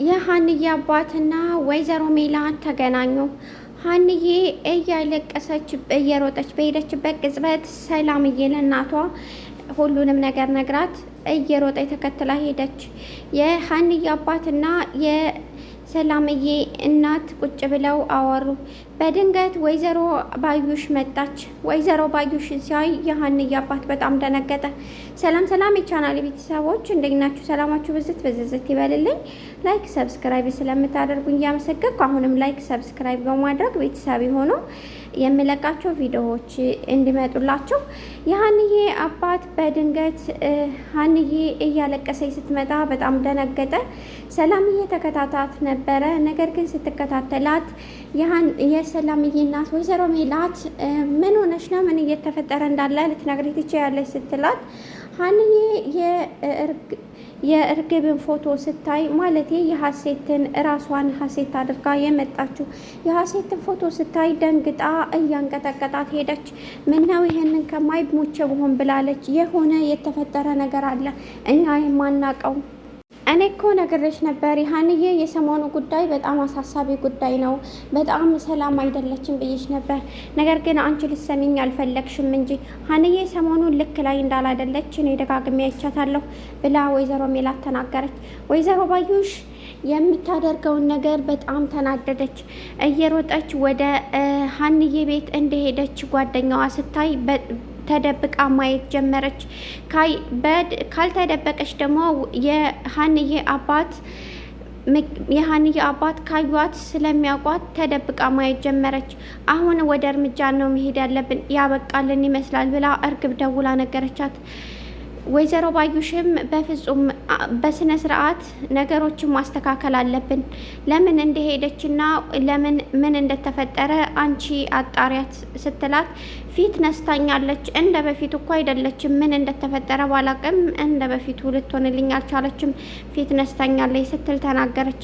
የሀንዬ አባትና ወይዘሮ ሜላት ተገናኙ። ሀንዬ እያለቀሰች እየሮጠች በሄደችበት ቅጽበት ሰላምዬ ለእናቷ ሁሉንም ነገር ነግራት እየሮጠች ተከትላ ሄደች። የሀንዬ አባትና የሰላምዬ እናት ቁጭ ብለው አወሩ። በድንገት ወይዘሮ ባዩሽ መጣች። ወይዘሮ ባዩሽን ሲያይ የሀንዬ አባት በጣም ደነገጠ። ሰላም ሰላም የቻናል ቤተሰቦች እንዴት ናችሁ? ሰላማችሁ ብዝት ይበልልኝ። ላይክ ሰብስክራይብ ስለምታደርጉኝ እያመሰገንኩ አሁንም ላይክ ሰብስክራይብ በማድረግ ቤተሰብ ሆኖ የሚለቃቸው ቪዲዮዎች እንዲመጡላችሁ። የሀንዬ አባት በድንገት ሀንዬ እያለቀሰች ስትመጣ በጣም ደነገጠ። ሰላምዬ ተከታታት ነበረ። ነገር ግን ስትከታተላት የሰላምዬ እናት ወይዘሮ ሜላት ምን ሆነች ነው? ምን እየተፈጠረ እንዳለ ልትነግሪ ትችያለሽ ስትላት ሀንዬ የእርግብን ፎቶ ስታይ ማለቴ የሀሴትን ራሷን ሀሴት አድርጋ የመጣችው የሀሴትን ፎቶ ስታይ ደንግጣ እያንቀጠቀጣት ሄደች። ምነው ይሄንን ከማይ ሞቼ ብሆን ብላለች። የሆነ የተፈጠረ ነገር አለ እኛ የማናቀው። እኔ እኮ ነግሬሽ ነበር ሀንዬ፣ የሰሞኑ ጉዳይ በጣም አሳሳቢ ጉዳይ ነው፣ በጣም ሰላም አይደለችም ብዬሽ ነበር። ነገር ግን አንቺ ልትሰሚኝ አልፈለግሽም እንጂ ሀንዬ ሰሞኑን ልክ ላይ እንዳላደለች እኔ ደጋግሜ አይቻታለሁ ብላ ወይዘሮ ሜላት ተናገረች። ወይዘሮ ባዩሽ የምታደርገውን ነገር በጣም ተናደደች። እየሮጠች ወደ ሀንዬ ቤት እንደሄደች ጓደኛዋ ስታይ ተደብቃ ማየት ጀመረች። ካልተደበቀች ደግሞ የሀንዬ አባት ካዩት ስለሚያውቋት ተደብቃ ማየት ጀመረች። አሁን ወደ እርምጃ ነው መሄድ ያለብን፣ ያበቃልን ይመስላል ብላ እርግብ ደውላ ነገረቻት። ወይዘሮ ባዩሽም በፍጹም በስነ ስርዓት ነገሮችን ማስተካከል አለብን፣ ለምን እንደሄደችና ለምን ምን እንደተፈጠረ አንቺ አጣሪያት ስትላት ፊት ነስታኛለች፣ እንደ በፊቱ እኮ አይደለችም፣ ምን እንደተፈጠረ ባላቅም እንደ በፊቱ ልትሆንልኝ አልቻለችም፣ ፊት ነስታኛለች ስትል ተናገረች።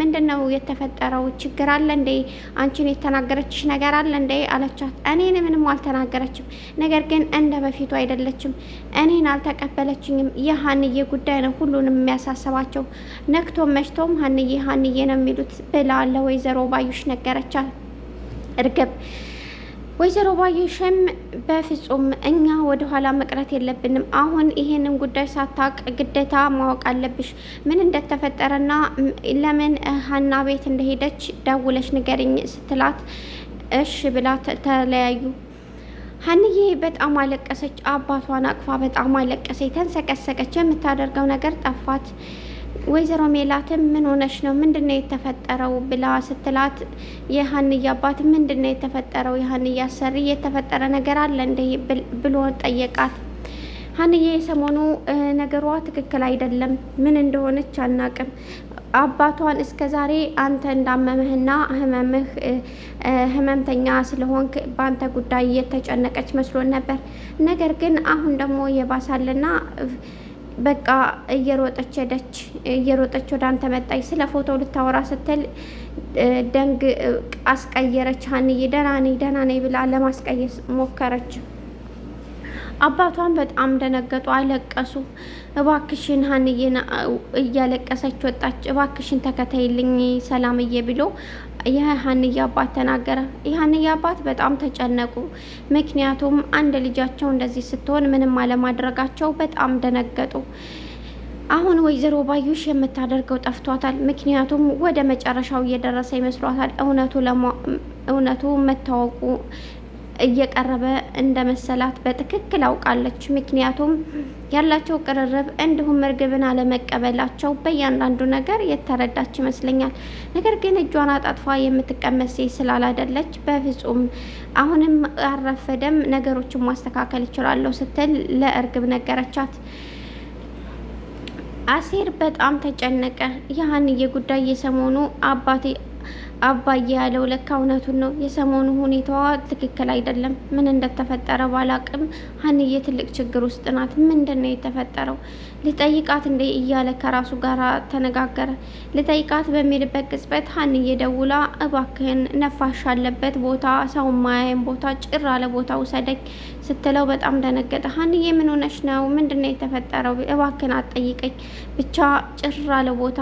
ምንድነው የተፈጠረው? ችግር አለ እንዴ? አንቺን የተናገረችሽ ነገር አለ እንዴ አለቻት። እኔን ምንም አልተናገረችም፣ ነገር ግን እንደ በፊቱ አይደለችም፣ እኔን አልተቀበለችኝም። የሀንዬ ጉዳይ ነው ሁሉንም የሚያሳስባቸው፣ ነክቶም መሽቶም ሀንዬ ነው የሚሉት ብላ ለወይዘሮ ባዩሽ ነገረቻት እርግብ። ወይዘሮ ባዩሽም በፍጹም እኛ ወደ ኋላ መቅረት የለብንም፣ አሁን ይሄንን ጉዳይ ሳታቅ ግዴታ ማወቅ አለብሽ፣ ምን እንደተፈጠረና ለምን ሀና ቤት እንደሄደች ደውለሽ ንገሪኝ ስትላት እሺ ብላ ተለያዩ። ሀንዬ በጣም አለቀሰች። አባቷን አቅፋ በጣም አለቀሰች፣ ተንሰቀሰቀች። የምታደርገው ነገር ጠፋት። ወይዘሮ ሜላትም ምን ሆነሽ ነው? ምንድነው የተፈጠረው ብላ ስትላት የሀንዬ አባት ምንድነው የተፈጠረው? የሀንዬ አሰሪ የተፈጠረ ነገር አለ እንደ ብሎ ጠየቃት። ሀንዬ የሰሞኑ ነገሯ ትክክል አይደለም፣ ምን እንደሆነች አናቅም። አባቷን እስከ ዛሬ አንተ እንዳመመህና ህመምተኛ ስለሆንክ በአንተ ጉዳይ እየተጨነቀች መስሎን ነበር። ነገር ግን አሁን ደግሞ የባሳልና በቃ እየሮጠች ወደ አንተ መጣች። ስለ ፎቶ ልታወራ ስትል ደንግ አስቀየረች። ሀንዬ ደህና ነኝ ብላ ለማስቀየስ ሞከረች። አባቷን በጣም ደነገጡ፣ አለቀሱ። እባክሽን ሀንዬን እያለቀሰች ወጣች። እባክሽን ተከታይልኝ ሰላምዬ ብሎ የሀንዬ አባት ተናገረ። የሀንዬ አባት በጣም ተጨነቁ። ምክንያቱም አንድ ልጃቸው እንደዚህ ስትሆን ምንም አለማድረጋቸው በጣም ደነገጡ። አሁን ወይዘሮ ባዩሽ የምታደርገው ጠፍቷታል። ምክንያቱም ወደ መጨረሻው እየደረሰ ይመስሏታል። እውነቱ መታወቁ እየቀረበ እንደ መሰላት በትክክል አውቃለች። ምክንያቱም ያላቸው ቅርርብ እንዲሁም እርግብን አለመቀበላቸው በእያንዳንዱ ነገር የተረዳች ይመስለኛል። ነገር ግን እጇን አጣጥፋ የምትቀመጥ ሴት ስላላደለች በፍጹም አሁንም አረፈደም ነገሮችን ማስተካከል ይችላለሁ ስትል ለእርግብ ነገረቻት። አሴር በጣም ተጨነቀ። የሀንዬ ጉዳይ የሰሞኑ አባዬ ያለው ለካ እውነቱን ነው። የሰሞኑ ሁኔታዋ ትክክል አይደለም። ምን እንደተፈጠረ ባላቅም ሀንዬ ትልቅ ችግር ውስጥ ናት። ምንድን ነው የተፈጠረው? ልጠይቃት እንዴ እያለ ከራሱ ጋር ተነጋገረ። ልጠይቃት በሚልበት ቅጽበት ሀንዬ ደውላ እባክህን ነፋሻ አለበት ቦታ፣ ሰው ማያየን ቦታ፣ ጭር አለ ቦታ ውሰደኝ ስትለው በጣም ደነገጠ። ሀንዬ ምን ሆነሽ ነው? ምንድን ነው የተፈጠረው? እባክህን አትጠይቀኝ፣ ብቻ ጭር አለ ቦታ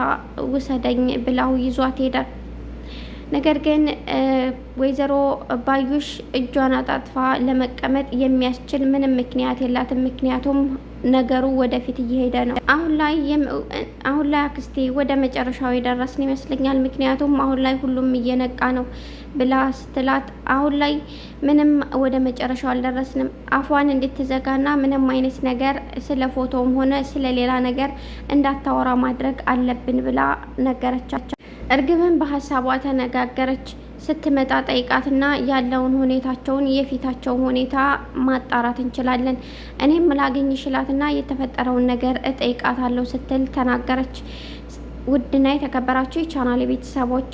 ውሰደኝ ብላው ይዟት ሄደ። ነገር ግን ወይዘሮ ባዩሽ እጇን አጣጥፋ ለመቀመጥ የሚያስችል ምንም ምክንያት የላትም። ምክንያቱም ነገሩ ወደፊት እየሄደ ነው። አሁን ላይ አክስቴ ወደ መጨረሻው የደረስን ይመስለኛል። ምክንያቱም አሁን ላይ ሁሉም እየነቃ ነው ብላ ስትላት፣ አሁን ላይ ምንም ወደ መጨረሻው አልደረስንም። አፏን እንድትዘጋና ምንም አይነት ነገር ስለ ፎቶውም ሆነ ስለ ሌላ ነገር እንዳታወራ ማድረግ አለብን ብላ ነገረቻቸው። እርግብን በሀሳቧ ተነጋገረች። ስትመጣ ጠይቃትና ያለውን ሁኔታቸውን የፊታቸውን ሁኔታ ማጣራት እንችላለን። እኔም ላገኝ ይችላትና የተፈጠረውን ነገር እጠይቃታለሁ ስትል ተናገረች። ውድና የተከበራችሁ የቻናል ቤተሰቦች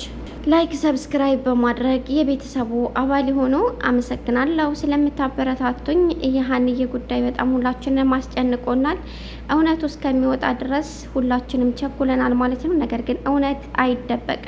ላይክ፣ ሰብስክራይብ በማድረግ የቤተሰቡ አባል የሆኑ አመሰግናለሁ ስለምታበረታቱኝ። የሀንዬ ጉዳይ በጣም ሁላችንም አስጨንቆናል። እውነቱ እስከሚወጣ ድረስ ሁላችንም ቸኩለናል ማለት ነው። ነገር ግን እውነት አይደበቅም።